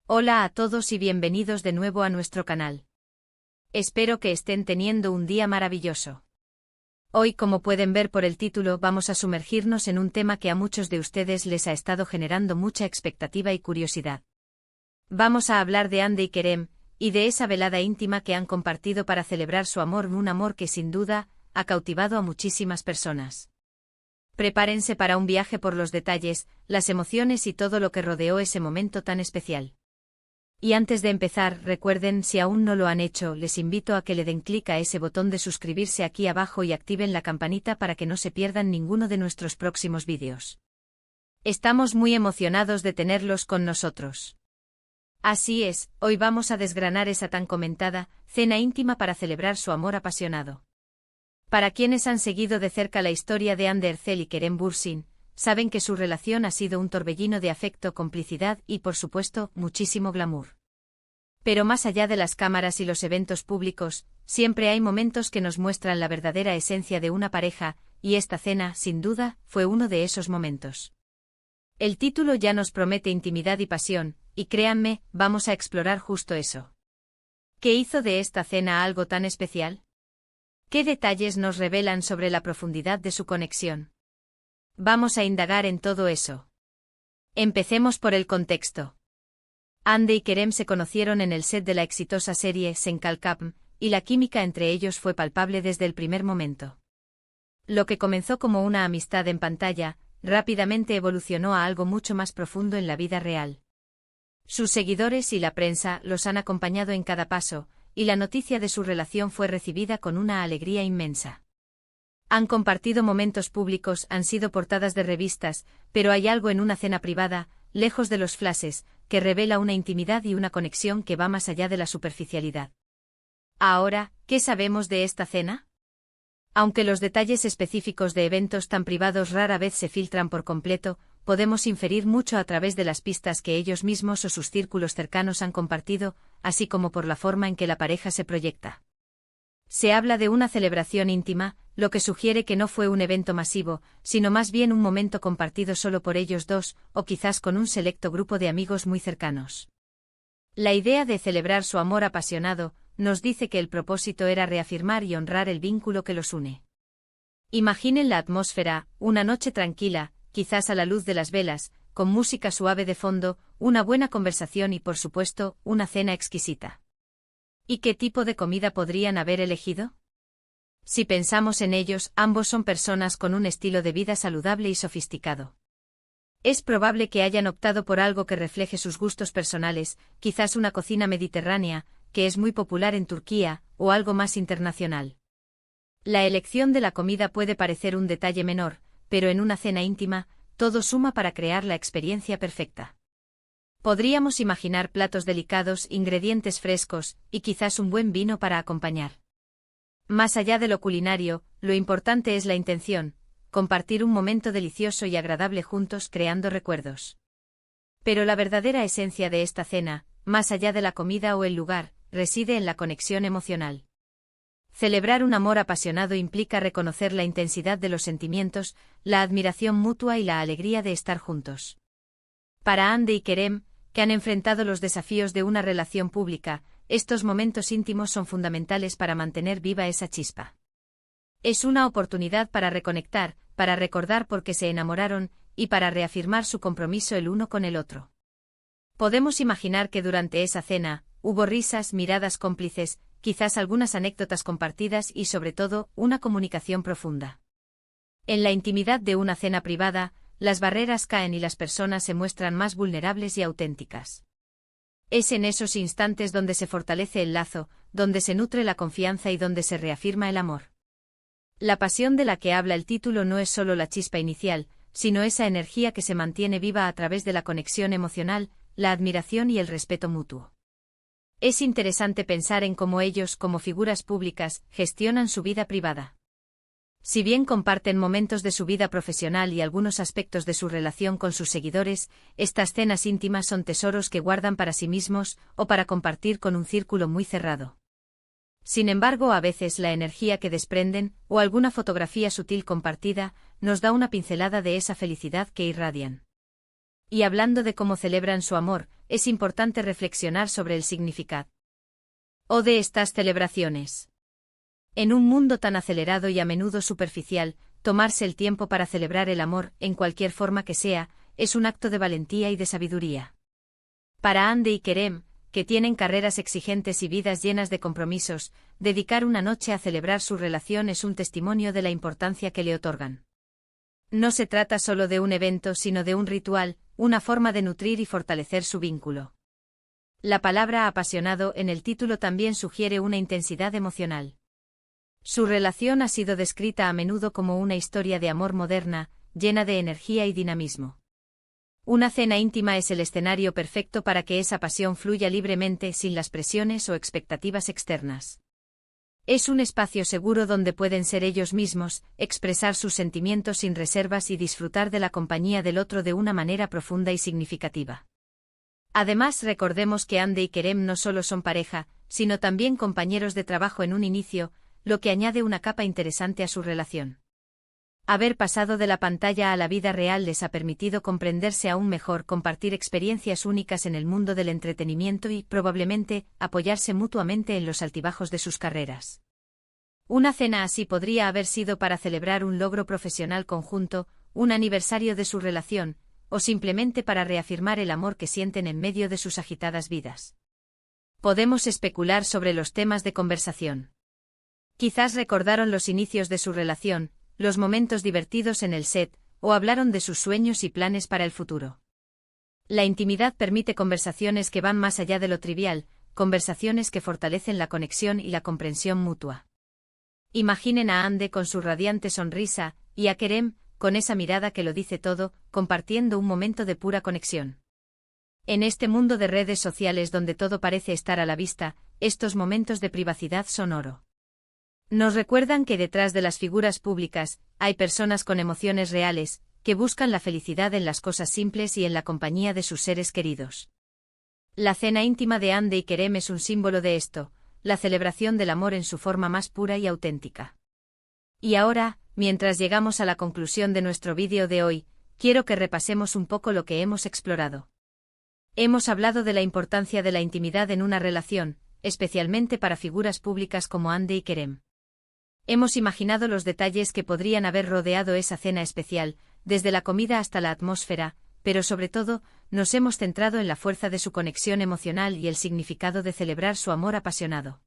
Hola a todos y bienvenidos de nuevo a nuestro canal. Espero que estén teniendo un día maravilloso. Hoy, como pueden ver por el título, vamos a sumergirnos en un tema que a muchos de ustedes les ha estado generando mucha expectativa y curiosidad. Vamos a hablar de Hande y Kerem, y de esa velada íntima que han compartido para celebrar su amor, un amor que sin duda ha cautivado a muchísimas personas. Prepárense para un viaje por los detalles, las emociones y todo lo que rodeó ese momento tan especial. Y antes de empezar, recuerden, si aún no lo han hecho, les invito a que le den clic a ese botón de suscribirse aquí abajo y activen la campanita para que no se pierdan ninguno de nuestros próximos vídeos. Estamos muy emocionados de tenerlos con nosotros. Así es, hoy vamos a desgranar esa tan comentada cena íntima para celebrar su amor apasionado. Para quienes han seguido de cerca la historia de Hande Erçel y Kerem Bürsin, saben que su relación ha sido un torbellino de afecto, complicidad y, por supuesto, muchísimo glamour. Pero más allá de las cámaras y los eventos públicos, siempre hay momentos que nos muestran la verdadera esencia de una pareja, y esta cena, sin duda, fue uno de esos momentos. El título ya nos promete intimidad y pasión, y créanme, vamos a explorar justo eso. ¿Qué hizo de esta cena algo tan especial? ¿Qué detalles nos revelan sobre la profundidad de su conexión? Vamos a indagar en todo eso. Empecemos por el contexto. Hande y Kerem se conocieron en el set de la exitosa serie Sen Kalkapm, y la química entre ellos fue palpable desde el primer momento. Lo que comenzó como una amistad en pantalla, rápidamente evolucionó a algo mucho más profundo en la vida real. Sus seguidores y la prensa los han acompañado en cada paso, y la noticia de su relación fue recibida con una alegría inmensa. Han compartido momentos públicos, han sido portadas de revistas, pero hay algo en una cena privada, lejos de los flashes, que revela una intimidad y una conexión que va más allá de la superficialidad. Ahora, ¿qué sabemos de esta cena? Aunque los detalles específicos de eventos tan privados rara vez se filtran por completo, podemos inferir mucho a través de las pistas que ellos mismos o sus círculos cercanos han compartido, así como por la forma en que la pareja se proyecta. Se habla de una celebración íntima, lo que sugiere que no fue un evento masivo, sino más bien un momento compartido solo por ellos dos, o quizás con un selecto grupo de amigos muy cercanos. La idea de celebrar su amor apasionado nos dice que el propósito era reafirmar y honrar el vínculo que los une. Imaginen la atmósfera, una noche tranquila, quizás a la luz de las velas, con música suave de fondo, una buena conversación y, por supuesto, una cena exquisita. ¿Y qué tipo de comida podrían haber elegido? Si pensamos en ellos, ambos son personas con un estilo de vida saludable y sofisticado. Es probable que hayan optado por algo que refleje sus gustos personales, quizás una cocina mediterránea, que es muy popular en Turquía, o algo más internacional. La elección de la comida puede parecer un detalle menor, pero en una cena íntima, todo suma para crear la experiencia perfecta. Podríamos imaginar platos delicados, ingredientes frescos, y quizás un buen vino para acompañar. Más allá de lo culinario, lo importante es la intención, compartir un momento delicioso y agradable juntos creando recuerdos. Pero la verdadera esencia de esta cena, más allá de la comida o el lugar, reside en la conexión emocional. Celebrar un amor apasionado implica reconocer la intensidad de los sentimientos, la admiración mutua y la alegría de estar juntos. Para Hande y Kerem, que han enfrentado los desafíos de una relación pública, estos momentos íntimos son fundamentales para mantener viva esa chispa. Es una oportunidad para reconectar, para recordar por qué se enamoraron, y para reafirmar su compromiso el uno con el otro. Podemos imaginar que durante esa cena, hubo risas, miradas cómplices, quizás algunas anécdotas compartidas y sobre todo, una comunicación profunda. En la intimidad de una cena privada, las barreras caen y las personas se muestran más vulnerables y auténticas. Es en esos instantes donde se fortalece el lazo, donde se nutre la confianza y donde se reafirma el amor. La pasión de la que habla el título no es solo la chispa inicial, sino esa energía que se mantiene viva a través de la conexión emocional, la admiración y el respeto mutuo. Es interesante pensar en cómo ellos, como figuras públicas, gestionan su vida privada. Si bien comparten momentos de su vida profesional y algunos aspectos de su relación con sus seguidores, estas cenas íntimas son tesoros que guardan para sí mismos o para compartir con un círculo muy cerrado. Sin embargo, a veces la energía que desprenden, o alguna fotografía sutil compartida, nos da una pincelada de esa felicidad que irradian. Y hablando de cómo celebran su amor, es importante reflexionar sobre el significado de estas celebraciones. En un mundo tan acelerado y a menudo superficial, tomarse el tiempo para celebrar el amor, en cualquier forma que sea, es un acto de valentía y de sabiduría. Para Hande y Kerem, que tienen carreras exigentes y vidas llenas de compromisos, dedicar una noche a celebrar su relación es un testimonio de la importancia que le otorgan. No se trata solo de un evento, sino de un ritual, una forma de nutrir y fortalecer su vínculo. La palabra apasionado en el título también sugiere una intensidad emocional. Su relación ha sido descrita a menudo como una historia de amor moderna, llena de energía y dinamismo. Una cena íntima es el escenario perfecto para que esa pasión fluya libremente sin las presiones o expectativas externas. Es un espacio seguro donde pueden ser ellos mismos, expresar sus sentimientos sin reservas y disfrutar de la compañía del otro de una manera profunda y significativa. Además, recordemos que Hande y Kerem no solo son pareja, sino también compañeros de trabajo en un inicio, lo que añade una capa interesante a su relación. Haber pasado de la pantalla a la vida real les ha permitido comprenderse aún mejor, compartir experiencias únicas en el mundo del entretenimiento y, probablemente, apoyarse mutuamente en los altibajos de sus carreras. Una cena así podría haber sido para celebrar un logro profesional conjunto, un aniversario de su relación, o simplemente para reafirmar el amor que sienten en medio de sus agitadas vidas. Podemos especular sobre los temas de conversación. Quizás recordaron los inicios de su relación, los momentos divertidos en el set, o hablaron de sus sueños y planes para el futuro. La intimidad permite conversaciones que van más allá de lo trivial, conversaciones que fortalecen la conexión y la comprensión mutua. Imaginen a Hande con su radiante sonrisa, y a Kerem, con esa mirada que lo dice todo, compartiendo un momento de pura conexión. En este mundo de redes sociales donde todo parece estar a la vista, estos momentos de privacidad son oro. Nos recuerdan que detrás de las figuras públicas, hay personas con emociones reales, que buscan la felicidad en las cosas simples y en la compañía de sus seres queridos. La cena íntima de Hande y Kerem es un símbolo de esto, la celebración del amor en su forma más pura y auténtica. Y ahora, mientras llegamos a la conclusión de nuestro vídeo de hoy, quiero que repasemos un poco lo que hemos explorado. Hemos hablado de la importancia de la intimidad en una relación, especialmente para figuras públicas como Hande y Kerem. Hemos imaginado los detalles que podrían haber rodeado esa cena especial, desde la comida hasta la atmósfera, pero sobre todo, nos hemos centrado en la fuerza de su conexión emocional y el significado de celebrar su amor apasionado.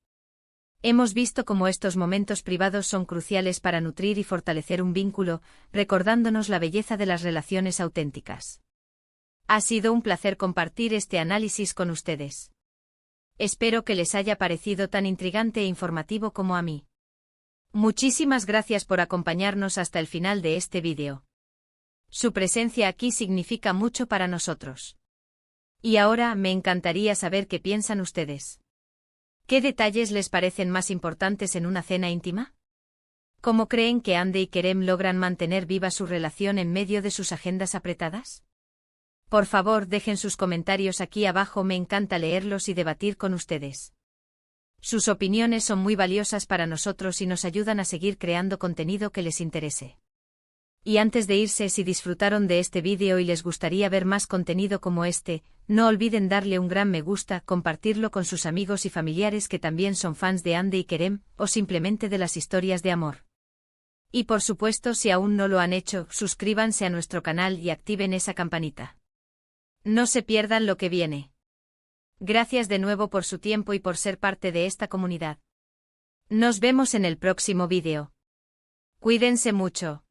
Hemos visto cómo estos momentos privados son cruciales para nutrir y fortalecer un vínculo, recordándonos la belleza de las relaciones auténticas. Ha sido un placer compartir este análisis con ustedes. Espero que les haya parecido tan intrigante e informativo como a mí. Muchísimas gracias por acompañarnos hasta el final de este vídeo. Su presencia aquí significa mucho para nosotros. Y ahora me encantaría saber qué piensan ustedes. ¿Qué detalles les parecen más importantes en una cena íntima? ¿Cómo creen que Hande y Kerem logran mantener viva su relación en medio de sus agendas apretadas? Por favor, dejen sus comentarios aquí abajo, me encanta leerlos y debatir con ustedes. Sus opiniones son muy valiosas para nosotros y nos ayudan a seguir creando contenido que les interese. Y antes de irse, si disfrutaron de este vídeo y les gustaría ver más contenido como este, no olviden darle un gran me gusta, compartirlo con sus amigos y familiares que también son fans de Hande y Kerem, o simplemente de las historias de amor. Y por supuesto, si aún no lo han hecho, suscríbanse a nuestro canal y activen esa campanita. No se pierdan lo que viene. Gracias de nuevo por su tiempo y por ser parte de esta comunidad. Nos vemos en el próximo vídeo. Cuídense mucho.